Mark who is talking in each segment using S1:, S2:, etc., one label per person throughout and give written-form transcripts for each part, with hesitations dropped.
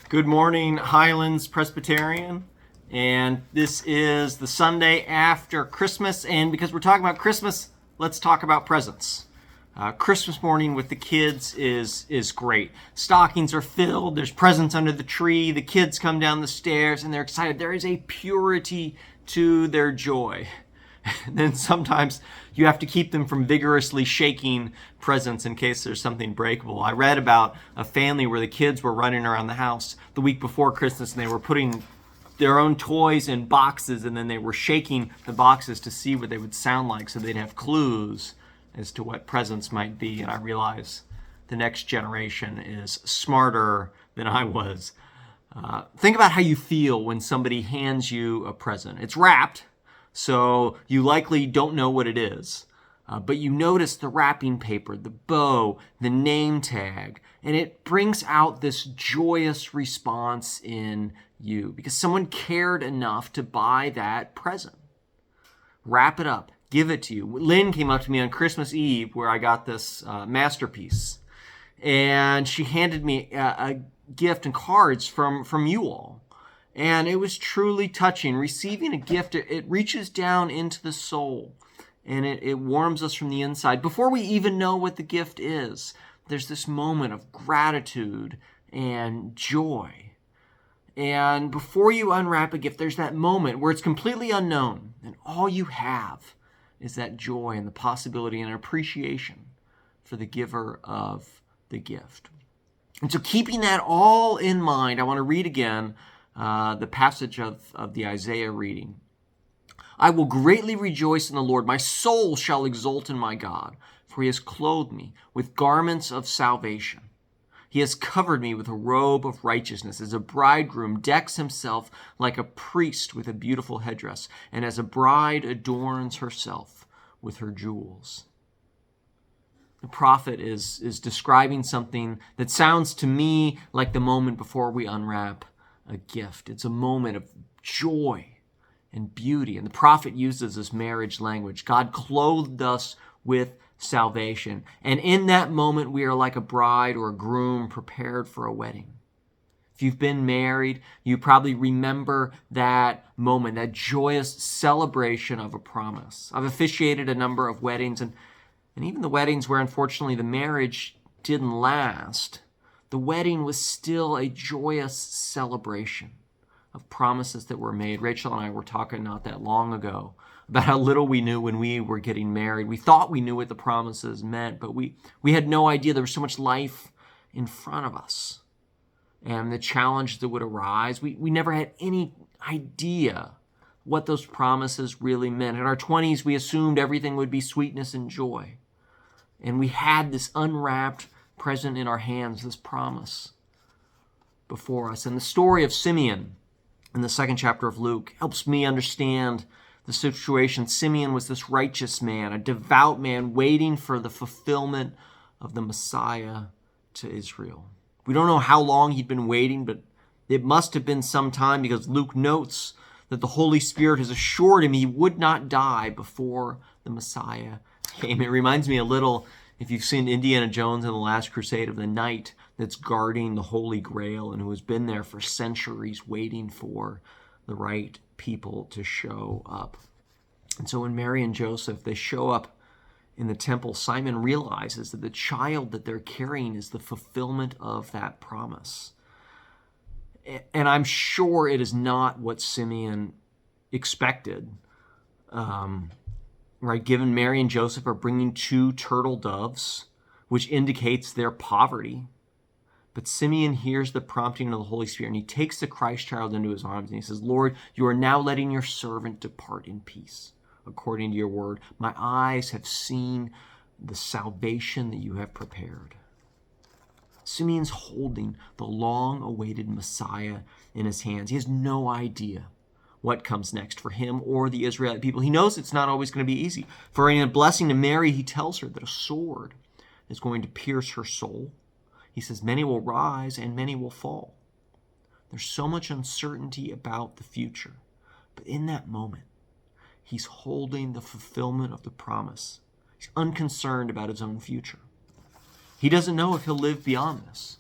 S1: Good morning, Highlands Presbyterian. And this is the Sunday after Christmas. And because we're talking about Christmas, let's talk about presents. Christmas morning with the kids is great. Stockings are filled. There's presents under the tree. The kids come down the stairs and they're excited. There is a purity to their joy. And then sometimes you have to keep them from vigorously shaking presents in case there's something breakable. I read about a family where the kids were running around the house the week before Christmas and they were putting their own toys in boxes and then they were shaking the boxes to see what they would sound like so they'd have clues as to what presents might be. And I realize the next generation is smarter than I was. Think about how you feel when somebody hands you a present. It's wrapped, so you likely don't know what it is. But you notice the wrapping paper, the bow, the name tag, and it brings out this joyous response in you because someone cared enough to buy that present. Wrap it up, give it to you. Lynn came up to me on Christmas Eve where I got this masterpiece, and she handed me a gift and cards from you all. And it was truly touching. Receiving a gift, it reaches down into the soul and it warms us from the inside. Before we even know what the gift is, there's this moment of gratitude and joy. And before you unwrap a gift, there's that moment where it's completely unknown and all you have is that joy and the possibility and appreciation for the giver of the gift. And so keeping that all in mind, I want to read again the passage of the Isaiah reading. I will greatly rejoice in the Lord. My soul shall exult in my God, for he has clothed me with garments of salvation. He has covered me with a robe of righteousness, as a bridegroom decks himself like a priest with a beautiful headdress, and as a bride adorns herself with her jewels. The prophet is describing something that sounds to me like the moment before we unwrap a gift. It's a moment of joy and beauty. And the prophet uses this marriage language. God clothed us with salvation. And in that moment, we are like a bride or a groom prepared for a wedding. If you've been married, you probably remember that moment, that joyous celebration of a promise. I've officiated a number of weddings, and even the weddings where unfortunately the marriage didn't last, the wedding was still a joyous celebration of promises that were made. Rachel and I were talking not that long ago about how little we knew when we were getting married. We thought we knew what the promises meant, but we had no idea there was so much life in front of us and the challenge that would arise. We never had any idea what those promises really meant. In our 20s, we assumed everything would be sweetness and joy. And we had this unwrapped present in our hands, this promise before us. And the story of Simeon in the second chapter of Luke helps me understand the situation. Simeon was this righteous man, a devout man waiting for the fulfillment of the Messiah to Israel. We don't know how long he'd been waiting, but it must have been some time because Luke notes that the Holy Spirit has assured him he would not die before the Messiah came. It reminds me a little, if you've seen Indiana Jones and the Last Crusade, of the knight that's guarding the Holy Grail and who has been there for centuries waiting for the right people to show up. And so when Mary and Joseph, they show up in the temple, Simon realizes that the child that they're carrying is the fulfillment of that promise. And I'm sure it is not what Simeon expected. Right, given Mary and Joseph are bringing 2 turtle doves, which indicates their poverty. But Simeon hears the prompting of the Holy Spirit, and he takes the Christ child into his arms, and he says, Lord, you are now letting your servant depart in peace, according to your word. My eyes have seen the salvation that you have prepared. Simeon's holding the long-awaited Messiah in his hands. He has no idea what comes next for him or the Israelite people. He knows it's not always going to be easy. For in a blessing to Mary, he tells her that a sword is going to pierce her soul. He says, many will rise and many will fall. There's so much uncertainty about the future. But in that moment, he's holding the fulfillment of the promise. He's unconcerned about his own future. He doesn't know if he'll live beyond this,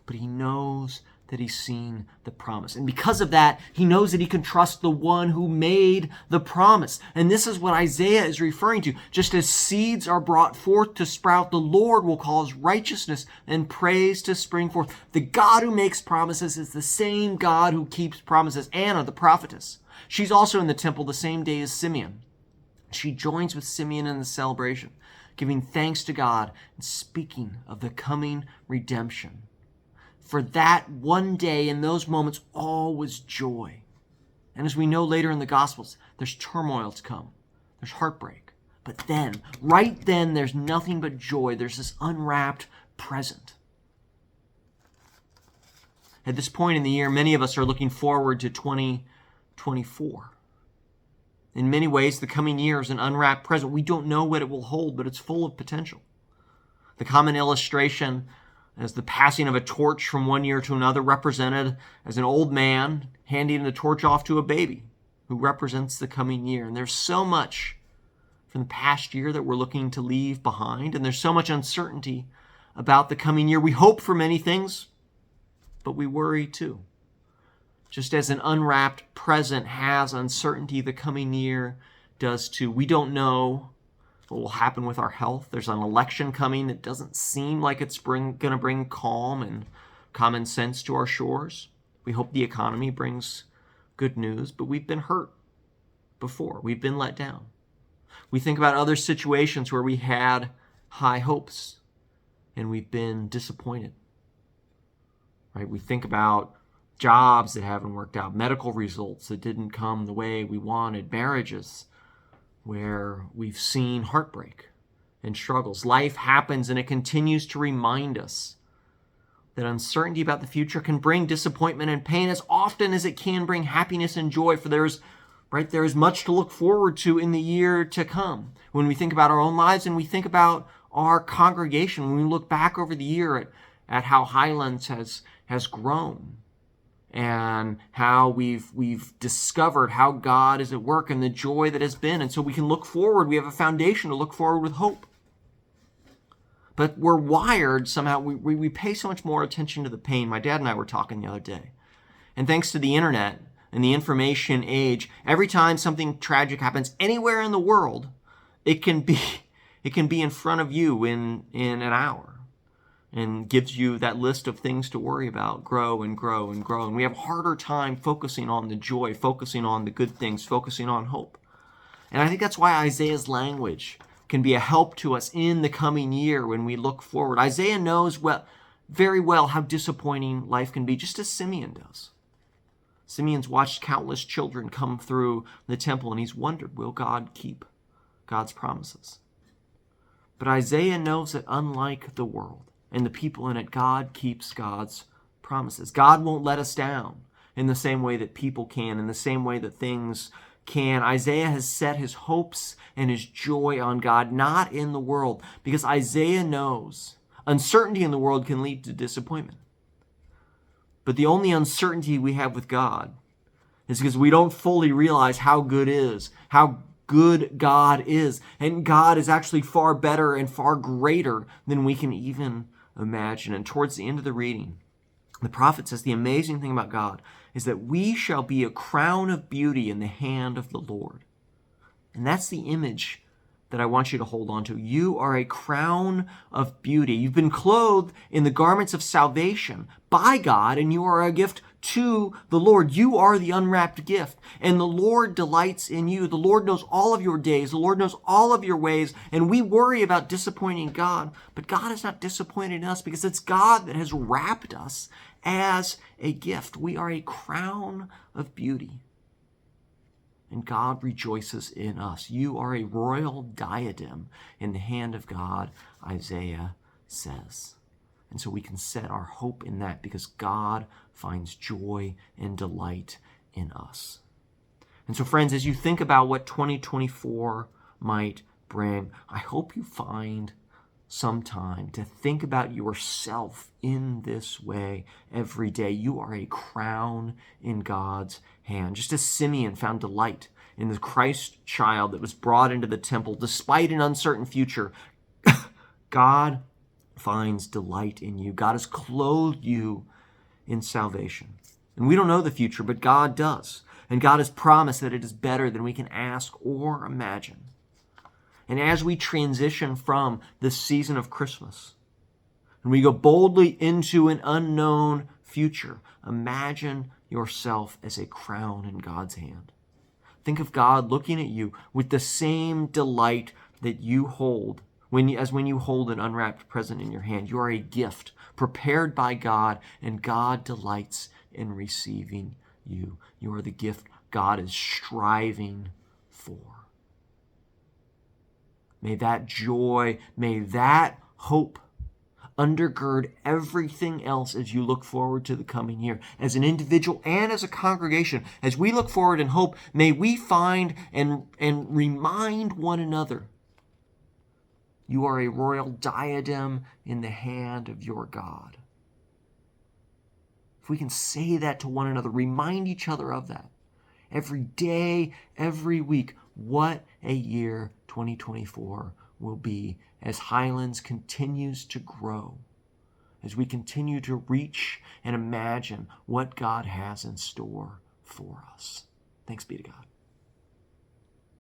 S1: but he knows that he's seen the promise. And because of that, he knows that he can trust the one who made the promise. And this is what Isaiah is referring to. Just as seeds are brought forth to sprout, the Lord will cause righteousness and praise to spring forth. The God who makes promises is the same God who keeps promises. Anna, the prophetess, she's also in the temple the same day as Simeon. She joins with Simeon in the celebration, giving thanks to God and speaking of the coming redemption. For that one day, in those moments, all was joy. And as we know later in the Gospels, there's turmoil to come. There's heartbreak. But then, right then, there's nothing but joy. There's this unwrapped present. At this point in the year, many of us are looking forward to 2024. In many ways, the coming year is an unwrapped present. We don't know what it will hold, but it's full of potential. The common illustration as the passing of a torch from one year to another, represented as an old man handing the torch off to a baby who represents the coming year. And there's so much from the past year that we're looking to leave behind, and there's so much uncertainty about the coming year. We hope for many things, but we worry too. Just as an unwrapped present has uncertainty, the coming year does too. We don't know what will happen with our health. There's an election coming that doesn't seem like it's going to bring calm and common sense to our shores. We hope the economy brings good news, but we've been hurt before. We've been let down. We think about other situations where we had high hopes and we've been disappointed. Right? We think about jobs that haven't worked out, medical results that didn't come the way we wanted, marriages where we've seen heartbreak and struggles. Life happens, and it continues to remind us that uncertainty about the future can bring disappointment and pain as often as it can bring happiness and joy, for there is much to look forward to in the year to come. When we think about our own lives and we think about our congregation, when we look back over the year at how Highlands has grown, and how we've discovered how God is at work and the joy that has been. And so we can look forward. We have a foundation to look forward with hope. But we're wired somehow. We pay so much more attention to the pain. My dad and I were talking the other day. And thanks to the internet and the information age, every time something tragic happens anywhere in the world, it can be in front of you in an hour. And gives you that list of things to worry about, grow and grow and grow. And we have a harder time focusing on the joy, focusing on the good things, focusing on hope. And I think that's why Isaiah's language can be a help to us in the coming year when we look forward. Isaiah knows very well how disappointing life can be, just as Simeon does. Simeon's watched countless children come through the temple, and he's wondered, will God keep God's promises? But Isaiah knows that unlike the world, and the people in it, God keeps God's promises. God won't let us down in the same way that people can, in the same way that things can. Isaiah has set his hopes and his joy on God, not in the world, because Isaiah knows uncertainty in the world can lead to disappointment. But the only uncertainty we have with God is because we don't fully realize how good God is. And God is actually far better and far greater than we can even imagine. And towards the end of the reading, the prophet says the amazing thing about God is that we shall be a crown of beauty in the hand of the Lord. And that's the image that I want you to hold on to. You are a crown of beauty. You've been clothed in the garments of salvation by God, and you are a gift to the Lord. You are the unwrapped gift, and the Lord delights in you. The Lord knows all of your days. The Lord knows all of your ways, and we worry about disappointing God, but God is not disappointed in us because it's God that has wrapped us as a gift. We are a crown of beauty, and God rejoices in us. You are a royal diadem in the hand of God, Isaiah says. And so we can set our hope in that because God finds joy and delight in us. And so, friends, as you think about what 2024 might bring, I hope you find some time to think about yourself in this way every day. You are a crown in God's hand. Just as Simeon found delight in the Christ child that was brought into the temple, despite an uncertain future, God finds delight in you. God has clothed you in salvation. And we don't know the future, but God does. And God has promised that it is better than we can ask or imagine. And as we transition from this season of Christmas, and we go boldly into an unknown future, imagine yourself as a crown in God's hand. Think of God looking at you with the same delight that you hold when you hold an unwrapped present in your hand. You are a gift prepared by God, and God delights in receiving you. You are the gift God is striving for. May that joy, may that hope undergird everything else as you look forward to the coming year. As an individual and as a congregation, as we look forward and hope, may we find and remind one another, you are a royal diadem in the hand of your God. If we can say that to one another, remind each other of that every day, every week, what a year 2024 will be as Highlands continues to grow, as we continue to reach and imagine what God has in store for us. Thanks be to God.